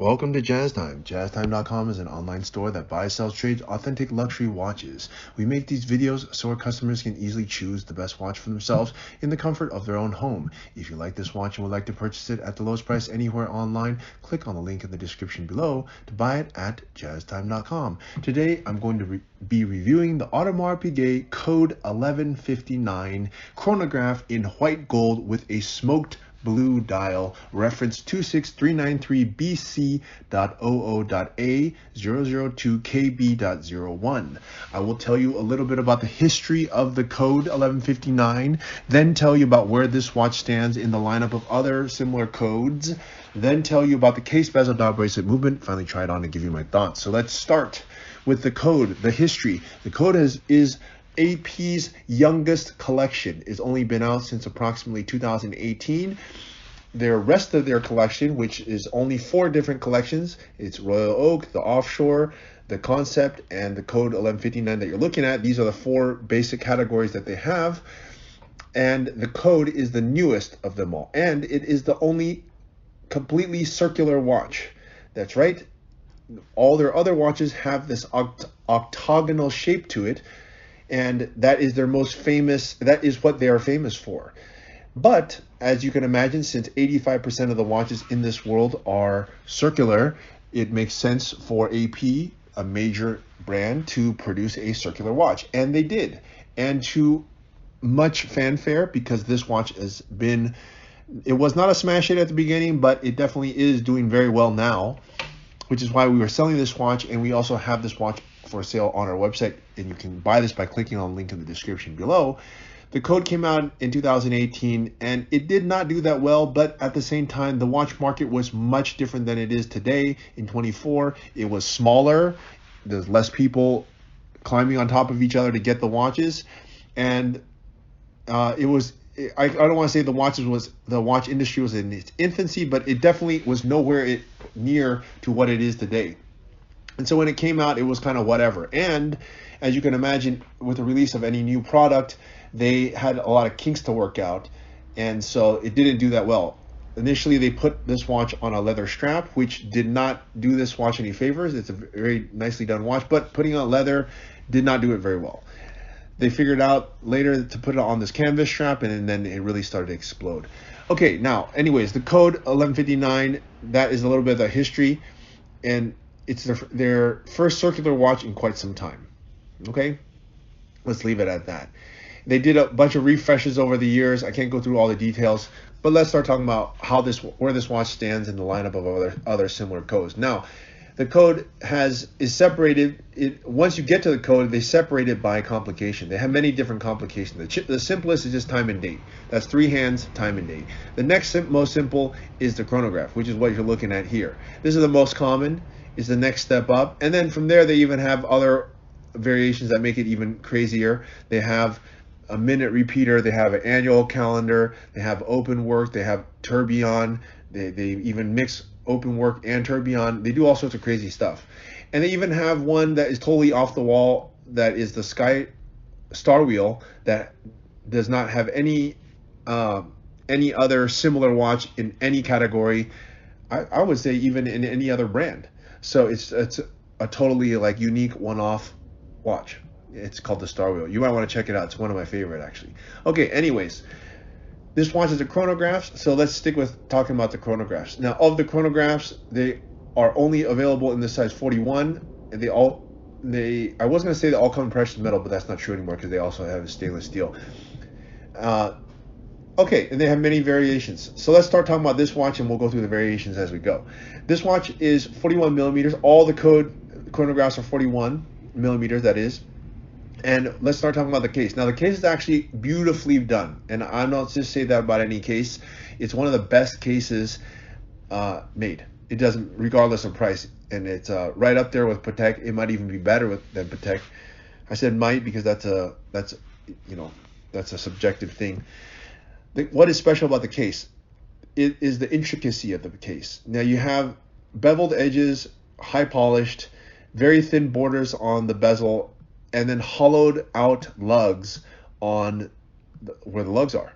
Welcome to Jazz Time. JazzTime.com is an online store that buys, sells, trades authentic luxury watches. We make these videos so our customers can easily choose the best watch for themselves in the comfort of their own home. If you like this watch and would like to purchase it at the lowest price anywhere online, click on the link in the description below to buy it at JazzTime.com. Today, I'm going to be reviewing the Audemars Piguet Code 1159 chronograph in white gold with a smoked blue dial, reference 26393BC.OO.A002KB.01. I will tell you a little bit about the history of the code 1159, then tell you about where this watch stands in the lineup of other similar codes, then tell you about the case bezel dot bracelet movement, finally try it on and give you my thoughts. So let's start with the code, the history. The code is AP's youngest collection. It's only been out since approximately 2018. Their rest of their collection, which is only 4 different collections, it's Royal Oak, the Offshore, the Concept, and the Code 1159 that you're looking at. These are the 4 basic categories that they have, and the Code is the newest of them all, and it is the only completely circular watch. That's right. All their other watches have this octagonal shape to it, and that is their most famous, that is what they are famous for. But as you can imagine, since 85% of the watches in this world are circular, it makes sense for AP, a major brand, to produce a circular watch. And they did. And to much fanfare, because this watch has been, it was not a smash hit at the beginning, but it definitely is doing very well now, which is why we were selling this watch. And we also have this watch for sale on our website, and you can buy this by clicking on the link in the description below. The code came out in 2018 and it did not do that well, but at the same time, the watch market was much different than it is today. In 24, it was smaller. There's less people climbing on top of each other to get the watches, and it was, I don't want to say the watch industry was in its infancy, but it definitely was nowhere near to what it is today. And so when it came out, it was kind of whatever. And as you can imagine, with the release of any new product, they had a lot of kinks to work out. And so it didn't do that well. Initially, they put this watch on a leather strap, which did not do this watch any favors. It's a very nicely done watch, but putting on leather did not do it very well. They figured out later to put it on this canvas strap, and then it really started to explode. Okay, now, anyways, the code 1159, that is a little bit of the history. And it's their first circular watch in quite some time. Okay, let's leave it at that. They did a bunch of refreshes over the years. I can't go through all the details, but let's start talking about where this watch stands in the lineup of other similar codes. Now, the code is separated. Once you get to the code, they separate it by complication. They have many different complications. The simplest is just time and date. That's 3 hands, time and date. The next most simple is the chronograph, which is what you're looking at here. This is the most common. Is the next step up, and then from there they even have other variations that make it even crazier. They have a minute repeater, they have an annual calendar, they have open work, they have tourbillon, they even mix open work and tourbillon. They do all sorts of crazy stuff. And they even have one that is totally off the wall, that is the star wheel, that does not have any other similar watch in any category. I would say even in any other brand. So it's a totally like unique one-off watch. It's called the Star Wheel. You might want to check it out. It's one of my favorite, actually. Okay, anyways, this watch is a chronograph, so let's stick with talking about the chronographs. Now, of the chronographs, they are only available in the size 41, and I was going to say they all come in precious metal, but that's not true anymore because they also have stainless steel. Okay, and they have many variations. So let's start talking about this watch, and we'll go through the variations as we go. This watch is 41 millimeters. All the code chronographs are 41 millimeters, that is. And let's start talking about the case. Now, the case is actually beautifully done, and I'm not just say that about any case. It's one of the best cases made. It doesn't, regardless of price, and it's right up there with Patek. It might even be better than Patek. I said might because that's a subjective thing. What is special about the case? It is the intricacy of the case. Now you have beveled edges, high polished, very thin borders on the bezel, and then hollowed out lugs on where the lugs are.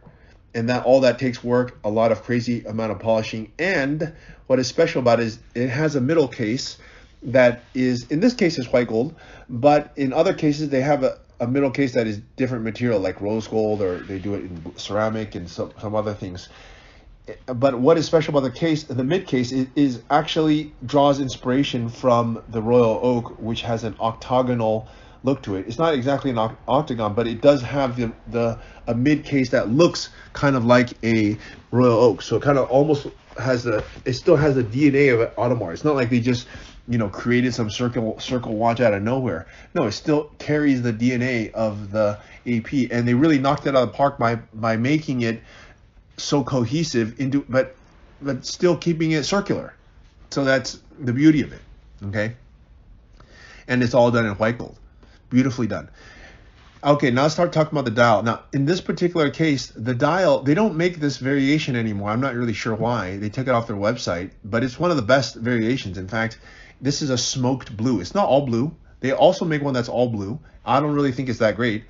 and that all that takes work, a lot of crazy amount of polishing. And what is special about it is it has a middle case that is, in this case, is white gold, but in other cases they have a middle case that is different material, like rose gold, or they do it in ceramic and some other things. But what is special about the case, the mid case, is actually draws inspiration from the royal oak, which has an octagonal look to it. It's not exactly an octagon, but it does have a mid case that looks kind of like a royal oak. So it kind of almost has it still has the DNA of Audemars. It's not like they just, you know, created some circle watch out of nowhere. No, it still carries the DNA of the AP, and they really knocked it out of the park by making it so cohesive into, but still keeping it circular. So that's the beauty of it. Okay, and it's all done in white gold. Beautifully done. Okay, now let's start talking about the dial. Now, in this particular case, the dial, they don't make this variation anymore. I'm not really sure why. They took it off their website, but it's one of the best variations. In fact, this is a smoked blue. It's not all blue. They also make one that's all blue. I don't really think it's that great.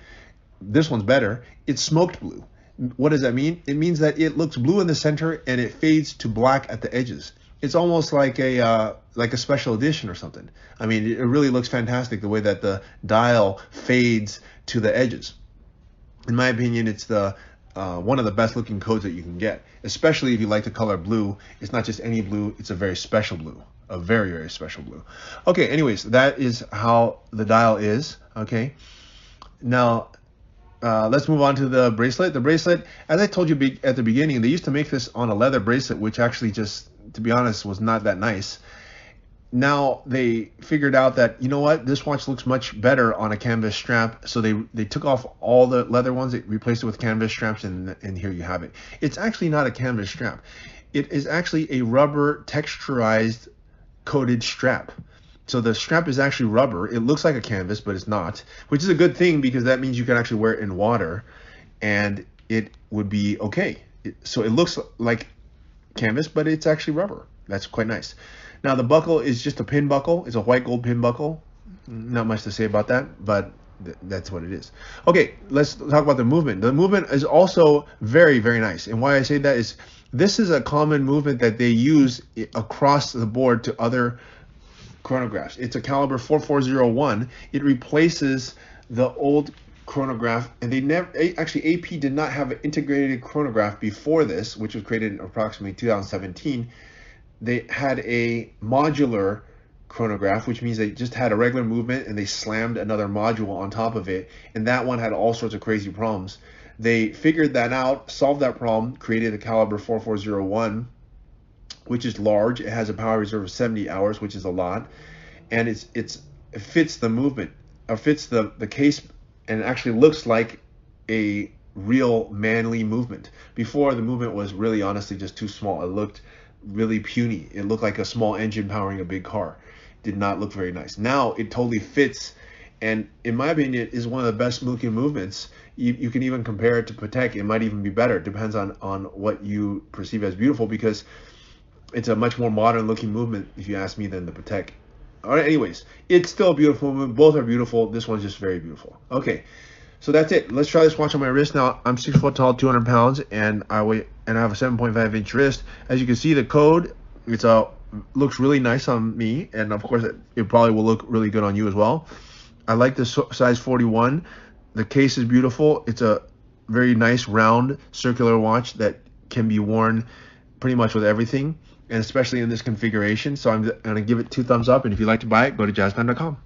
This one's better. It's smoked blue. What does that mean? It means that it looks blue in the center and it fades to black at the edges. It's almost like a special edition or something. I mean, it really looks fantastic the way that the dial fades to the edges. In my opinion, it's the one of the best looking codes that you can get, especially if you like the color blue. It's not just any blue, it's a very special blue, a very, very special blue. Okay, anyways, that is how the dial is. Okay, now let's move on to the bracelet. The bracelet, as I told you at the beginning, they used to make this on a leather bracelet, which actually just, to be honest, was not that nice. Now they figured out that, you know what, this watch looks much better on a canvas strap, so they took off all the leather ones, they replaced it with canvas straps, and here you have it. It's actually not a canvas strap. It is actually a rubber texturized coated strap. So the strap is actually rubber. It looks like a canvas, but it's not, which is a good thing because that means you can actually wear it in water and it would be okay. So it looks like canvas, but it's actually rubber. That's quite nice. Now the buckle is just a pin buckle. It's a white gold pin buckle. Not much to say about that, but that's what it is. Okay, let's talk about the movement. The movement is also very, very nice. And why I say that is this is a common movement that they use across the board to other chronographs. It's a caliber 4401. It replaces the old chronograph, and they never actually, AP did not have an integrated chronograph before this, which was created in approximately 2017. They had a modular chronograph, which means they just had a regular movement and they slammed another module on top of it, and that one had all sorts of crazy problems. They figured that out, solved that problem, created the caliber 4401, which is large. It has a power reserve of 70 hours, which is a lot, and it fits the movement, or fits the case, and it actually looks like a real manly movement. Before, the movement was really honestly just too small. It looked really puny. It looked like a small engine powering a big car. It did not look very nice. Now it totally fits, and in my opinion, it is one of the best looking movements. You can even compare it to Patek. It might even be better. It depends on what you perceive as beautiful, because it's a much more modern looking movement, if you ask me, than the Patek. All right, anyways, it's still a beautiful movement. Both are beautiful. This one's just very beautiful. Okay, so that's it. Let's try this watch on my wrist. Now, I'm 6 foot tall, 200 pounds, and I have a 7.5 inch wrist. As you can see, the code, looks really nice on me, and of course, it probably will look really good on you as well. I like the size 41. The case is beautiful. It's a very nice round circular watch that can be worn pretty much with everything, and especially in this configuration. So I'm going to give it 2 thumbs up, and if you'd like to buy it, go to jazzman.com.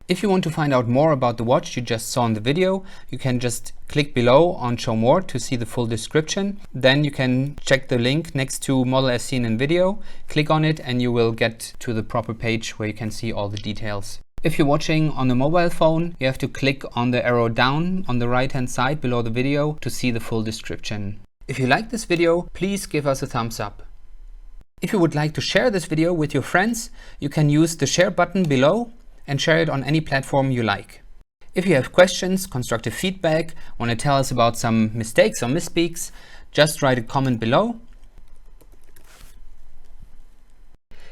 If you want to find out more about the watch you just saw in the video, you can just click below on Show More to see the full description. Then you can check the link next to Model as seen in video, click on it, and you will get to the proper page where you can see all the details. If you're watching on a mobile phone, you have to click on the arrow down on the right hand side below the video to see the full description. If you like this video, please give us a thumbs up. If you would like to share this video with your friends, you can use the share button below and share it on any platform you like. If you have questions, constructive feedback, want to tell us about some mistakes or misspeaks, just write a comment below.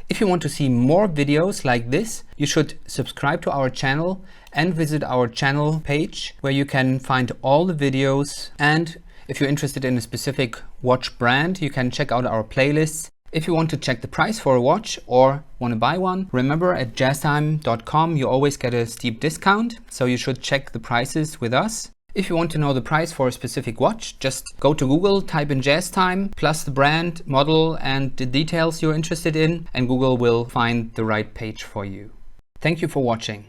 If you want to see more videos like this, you should subscribe to our channel and visit our channel page where you can find all the videos. And if you're interested in a specific watch brand, you can check out our playlists. If you want to check the price for a watch or want to buy one, remember at jazztime.com you always get a steep discount, so you should check the prices with us. If you want to know the price for a specific watch, just go to Google, type in JazzTime, plus the brand, model and the details you're interested in, and Google will find the right page for you. Thank you for watching.